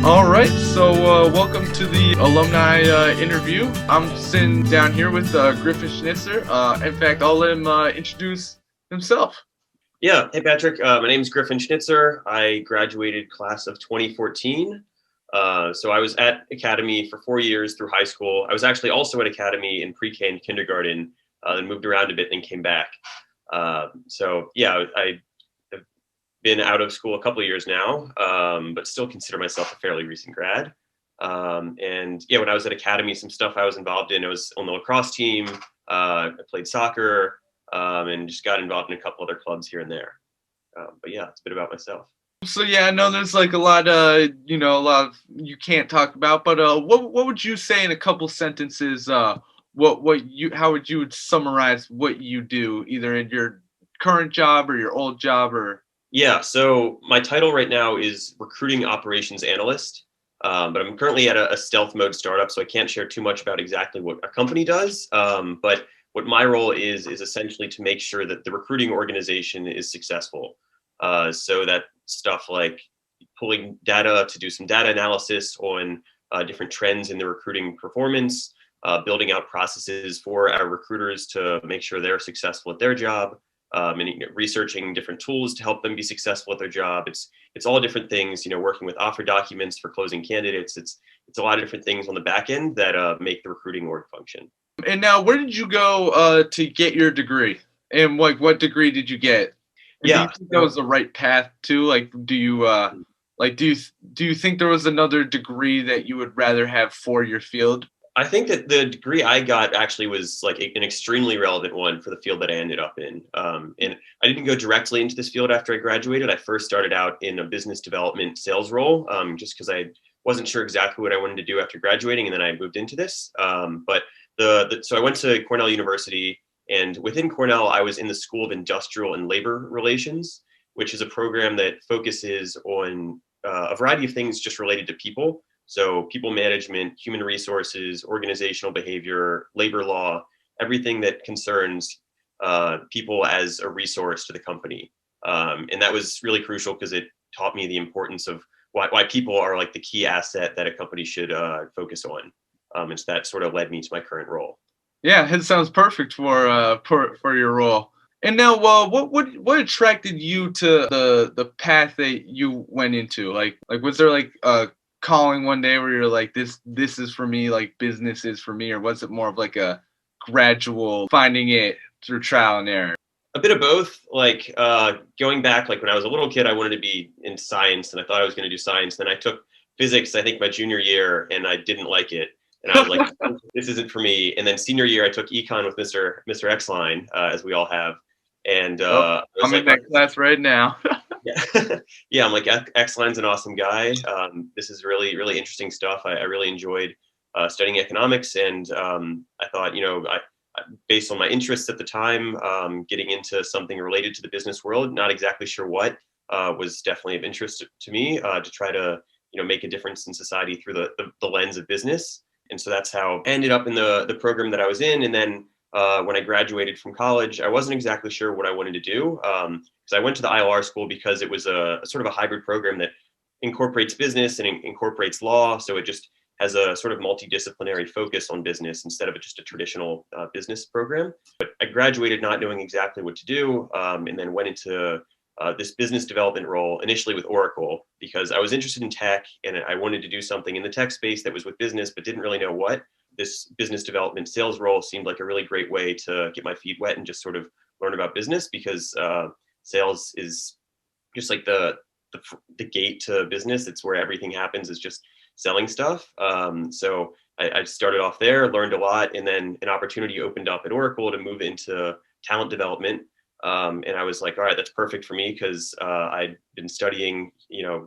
All right, so welcome to the alumni interview. I'm sitting down here with Griffin Schnitzer. In fact, I'll let him introduce himself. Yeah. Hey, Patrick. My name is Griffin Schnitzer. I graduated class of 2014. So I was at Academy for 4 years through high school. I was actually also at Academy in pre-K and kindergarten, then moved around a bit and came back. I have been out of school a couple of years now, but still consider myself a fairly recent grad. When I was at Academy, some stuff I was involved in, I was on the lacrosse team. I played soccer, and just got involved in a couple other clubs here and there. It's a bit about myself. So yeah, I know there's like a lot, a lot of you can't talk about, but what would you say in a couple sentences? How would you summarize what you do, either in your current job or your old job, or Yeah, so my title right now is recruiting operations analyst, but I'm currently at a stealth mode startup, so I can't share too much about exactly what a company does. But what my role is essentially to make sure that the recruiting organization is successful. So that stuff like pulling data to do some data analysis on different trends in the recruiting performance, building out processes for our recruiters to make sure they're successful at their job, and researching different tools to help them be successful at their job. It's all different things. Working with offer documents for closing candidates. It's a lot of different things on the back end that make the recruiting org function. and now where did you go to get your degree, and like what degree did you get? And do you Yeah. think that was the right path too? Like, do you think there was another degree that you would rather have for your field? I think that the degree I got actually was like an extremely relevant one for the field that I ended up in. And I didn't go directly into this field after I graduated. I first started out in a business development sales role, just because I wasn't sure exactly what I wanted to do after graduating, and then I moved into this. So I went to Cornell University, and within Cornell, I was in the School of Industrial and Labor Relations, which is a program that focuses on a variety of things just related to people. So people management, human resources, organizational behavior, labor law, everything that concerns people as a resource to the company. And that was really crucial because it taught me the importance of why people are like the key asset that a company should focus on. And so that sort of led me to my current role. Yeah, it sounds perfect for your role. And now, what attracted you to the path that you went into? Like was there like a calling one day where you're like, this is for me, like business is for me, or was it more of like a gradual finding it through trial and error? A bit of both. Like going back, like when I was a little kid, I wanted to be in science, and I thought I was going to do science. Then I took physics, I think my junior year, and I didn't like it. And I was like, this isn't for me. And then senior year, I took econ with Mr. Exline, as we all have. And Oh, I was I'm in that class right now. yeah, yeah. I'm like, Exline's an awesome guy. This is really, really interesting stuff. I really enjoyed studying economics, and I thought, based on my interests at the time, getting into something related to the business world, not exactly sure what, was definitely of interest to me, to try to, make a difference in society through the lens of business. And so that's how I ended up in the program that I was in. And then when I graduated from college, I wasn't exactly sure what I wanted to do. So I went to the ILR school because it was a sort of a hybrid program that incorporates business and incorporates law. So it just has a sort of multidisciplinary focus on business instead of just a traditional business program. But I graduated not knowing exactly what to do, and then went into this business development role initially with Oracle because I was interested in tech and I wanted to do something in the tech space that was with business, but didn't really know what. This business development sales role seemed like a really great way to get my feet wet and just sort of learn about business because sales is just like the gate to business. It's where everything happens is just selling stuff. So I started off there, learned a lot, and then an opportunity opened up at Oracle to move into talent development. And I was like, all right, that's perfect for me because I'd been studying,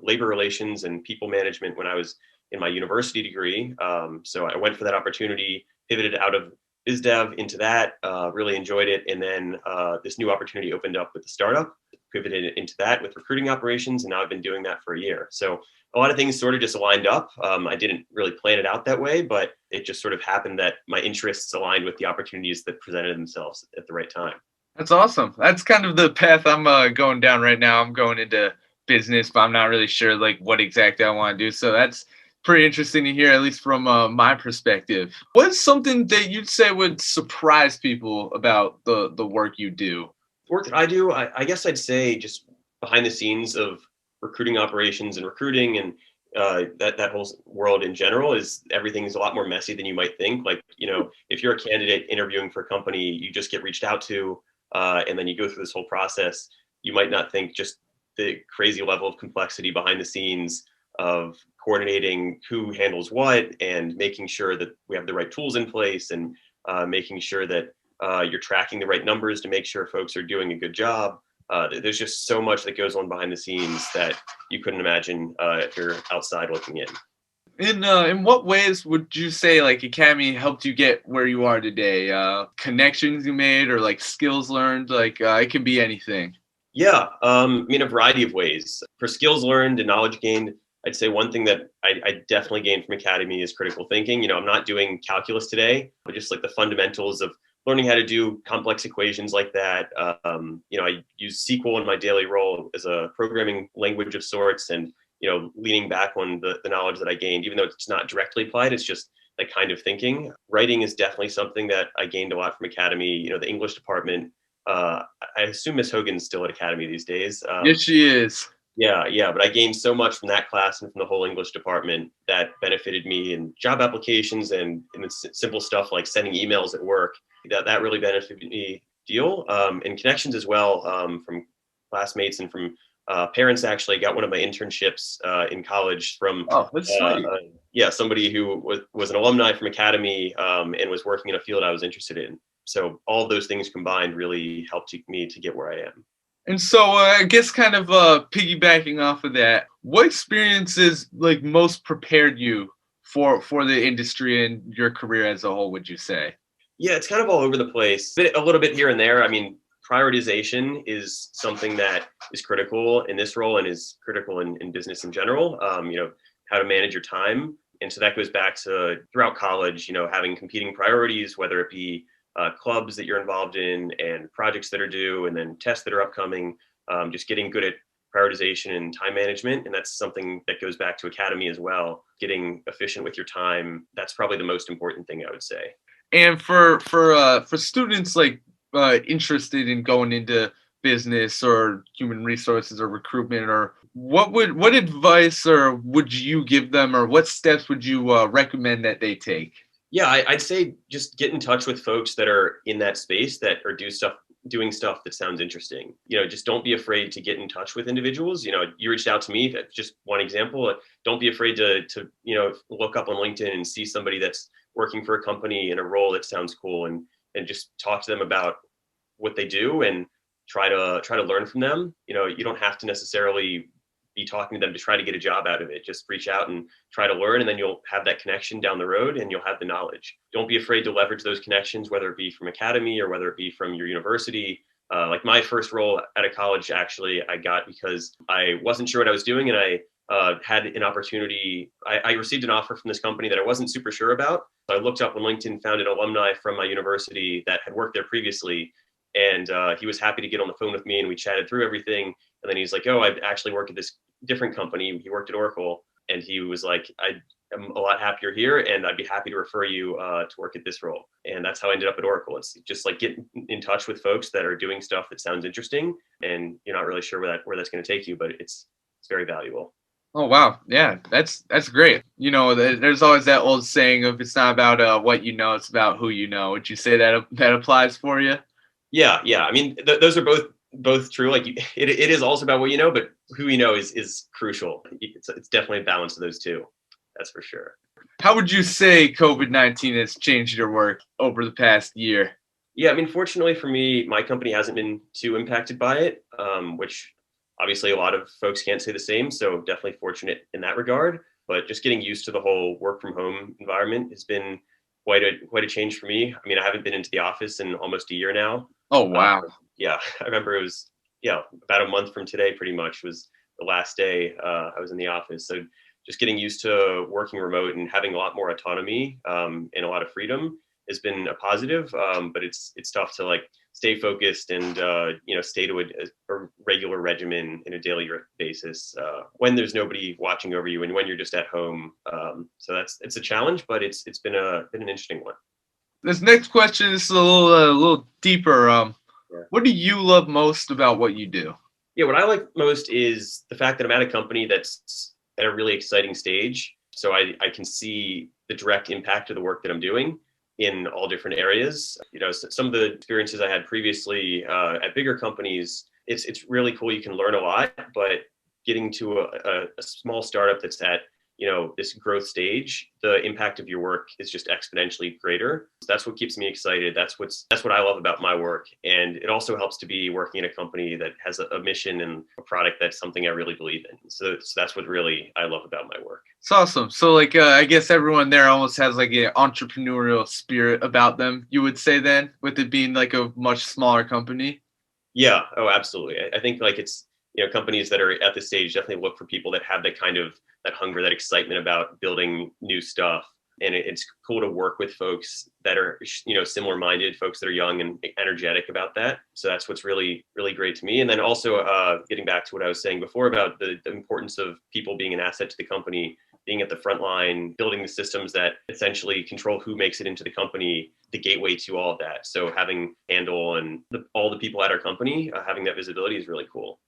labor relations and people management when I was in my university degree. So I went for that opportunity, pivoted out of biz dev into that, really enjoyed it. And then this new opportunity opened up with the startup, pivoted into that with recruiting operations. And now I've been doing that for a year. So a lot of things sort of just lined up. I didn't really plan it out that way, but it just sort of happened that my interests aligned with the opportunities that presented themselves at the right time. That's awesome. That's kind of the path I'm going down right now. I'm going into business, but I'm not really sure like what exactly I want to do. So that's pretty interesting to hear, at least from my perspective. What's something that you'd say would surprise people about the work you do? Work that I do, I guess I'd say just behind the scenes of recruiting operations and recruiting and that whole world in general is everything's a lot more messy than you might think. Like, if you're a candidate interviewing for a company, you just get reached out to, and then you go through this whole process. You might not think just the crazy level of complexity behind the scenes of coordinating who handles what and making sure that we have the right tools in place and making sure that you're tracking the right numbers to make sure folks are doing a good job. There's just so much that goes on behind the scenes that you couldn't imagine if you're outside looking in. In what ways would you say like Academy helped you get where you are today? Connections you made or like skills learned? Like it can be anything. Yeah, a variety of ways. For skills learned and knowledge gained, I'd say one thing that I definitely gained from Academy is critical thinking. I'm not doing calculus today, but just like the fundamentals of learning how to do complex equations like that. I use SQL in my daily role as a programming language of sorts, and leaning back on the knowledge that I gained, even though it's not directly applied, it's just that kind of thinking. Writing is definitely something that I gained a lot from Academy. The English department. I assume Miss Hogan's still at Academy these days. Yes, she is. Yeah, but I gained so much from that class and from the whole English department that benefited me in job applications and in simple stuff like sending emails at work. That really benefited me deal. And connections as well, from classmates and from parents. Actually, got one of my internships in college from Oh, that's sweet. somebody who was an alumni from Academy and was working in a field I was interested in. So all of those things combined really helped me to get where I am. And so I guess kind of piggybacking off of that, what experiences like most prepared you for the industry and your career as a whole, would you say? Yeah, it's kind of all over the place. A little bit here and there. I mean, prioritization is something that is critical in this role and is critical in business in general. How to manage your time. And so that goes back to throughout college, having competing priorities, whether it be clubs that you're involved in and projects that are due and then tests that are upcoming, just getting good at prioritization and time management. And that's something that goes back to Academy as well. Getting efficient with your time. That's probably the most important thing I would say. And for students like interested in going into business or human resources or recruitment, or what advice or would you give them, or what steps would you recommend that they take? Yeah, I'd say just get in touch with folks that are in that space that are doing stuff that sounds interesting. Just don't be afraid to get in touch with individuals. You reached out to me. That's just one example. Don't be afraid to look up on LinkedIn and see somebody that's working for a company in a role that sounds cool, and just talk to them about what they do and try to learn from them. You don't have to necessarily be talking to them to try to get a job out of it. Just reach out and try to learn, and then you'll have that connection down the road and you'll have the knowledge. Don't be afraid to leverage those connections, whether it be from Academy or whether it be from your university. Like my first role at a college, actually, I got because I wasn't sure what I was doing, and I had an opportunity. I received an offer from this company that I wasn't super sure about. So I looked up on LinkedIn, found an alumni from my university that had worked there previously, and he was happy to get on the phone with me, and we chatted through everything. And then he's like, "Oh, I actually work at this different company." He worked at Oracle, and he was like, "I am a lot happier here, and I'd be happy to refer you to work at this role." And that's how I ended up at Oracle. It's just like getting in touch with folks that are doing stuff that sounds interesting, and you're not really sure where that's going to take you, but it's very valuable. Oh wow, yeah, that's great. There's always that old saying of it's not about what you know, it's about who you know. Would you say that applies for you? Yeah. I mean, those are both true. Like it is also about what you know, but who you know is crucial. It's definitely a balance of those two. That's for sure. How would you say COVID-19 has changed your work over the past year? Yeah, I mean, fortunately for me, my company hasn't been too impacted by it, which obviously a lot of folks can't say the same. So definitely fortunate in that regard. But just getting used to the whole work from home environment has been quite a change for me. I mean, I haven't been into the office in almost a year now. Oh wow. Yeah, I remember it was about a month from today, pretty much was the last day I was in the office. So just getting used to working remote and having a lot more autonomy and a lot of freedom has been a positive. But it's tough to like stay focused and stay to a regular regimen in a daily basis when there's nobody watching over you and when you're just at home. So it's a challenge, but it's been an interesting one. This next question is a little deeper. What do you love most about what you do? Yeah, what I like most is the fact that I'm at a company that's at a really exciting stage. So I can see the direct impact of the work that I'm doing in all different areas. Some of the experiences I had previously at bigger companies, it's really cool. You can learn a lot, but getting to a small startup that's at this growth stage, the impact of your work is just exponentially greater. That's what keeps me excited. That's what I love about my work. And it also helps to be working in a company that has a mission and a product that's something I really believe in. So that's what really I love about my work. It's awesome. So I guess everyone there almost has like an entrepreneurial spirit about them, you would say then, with it being like a much smaller company? Yeah. Oh, absolutely. I think like it's, companies that are at this stage definitely look for people that have that kind of that hunger, that excitement about building new stuff. And it's cool to work with folks that are, similar minded, folks that are young and energetic about that. So that's what's really, really great to me. And then also getting back to what I was saying before about the importance of people being an asset to the company, being at the front line, building the systems that essentially control who makes it into the company, the gateway to all of that. So having handle and all the people at our company, having that visibility is really cool.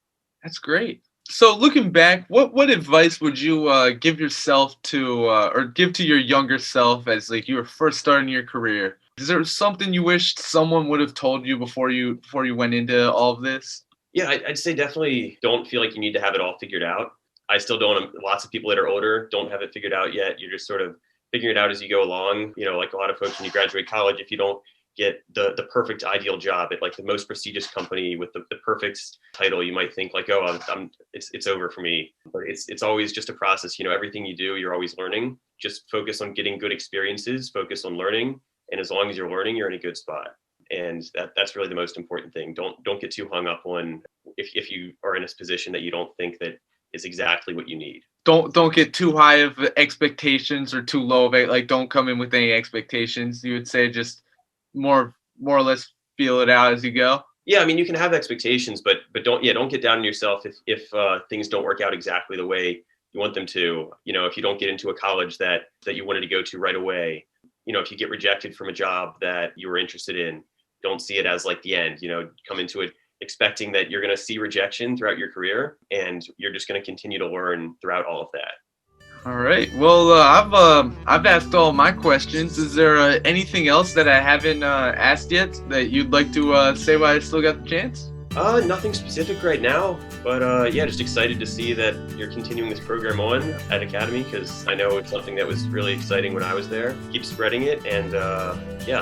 That's great. So looking back, what advice would you give yourself to or give to your younger self as like you were first starting your career? Is there something you wished someone would have told you before you went into all of this? Yeah, I'd say definitely don't feel like you need to have it all figured out. I still don't. Lots of people that are older don't have it figured out yet. You're just sort of figuring it out as you go along. Like a lot of folks when you graduate college, if you don't get the perfect ideal job at like the most prestigious company with the perfect title, you might think like, oh, it's over for me. But it's always just a process. Everything you do, you're always learning. Just focus on getting good experiences, focus on learning. And as long as you're learning, you're in a good spot. And that's really the most important thing. Don't get too hung up on if you are in a position that you don't think that is exactly what you need. Don't get too high of expectations or too low of it. Like don't come in with any expectations. You would say just more or less feel it out as you go. Yeah, I mean, you can have expectations, but don't get down on yourself if things don't work out exactly the way you want them to. If you don't get into a college that you wanted to go to right away, if you get rejected from a job that you were interested in, don't see it as like the end. Come into it expecting that you're going to see rejection throughout your career, and you're just going to continue to learn throughout all of that. All right. Well, I've asked all my questions. Is there anything else that I haven't asked yet that you'd like to say while I still got the chance? Nothing specific right now, but just excited to see that you're continuing this program on at Academy, because I know it's something that was really exciting when I was there. Keep spreading it, and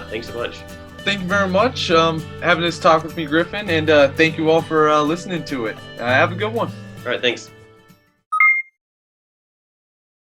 thanks a bunch. Thank you very much having this talk with me, Griffin, and thank you all for listening to it. Have a good one. All right, thanks.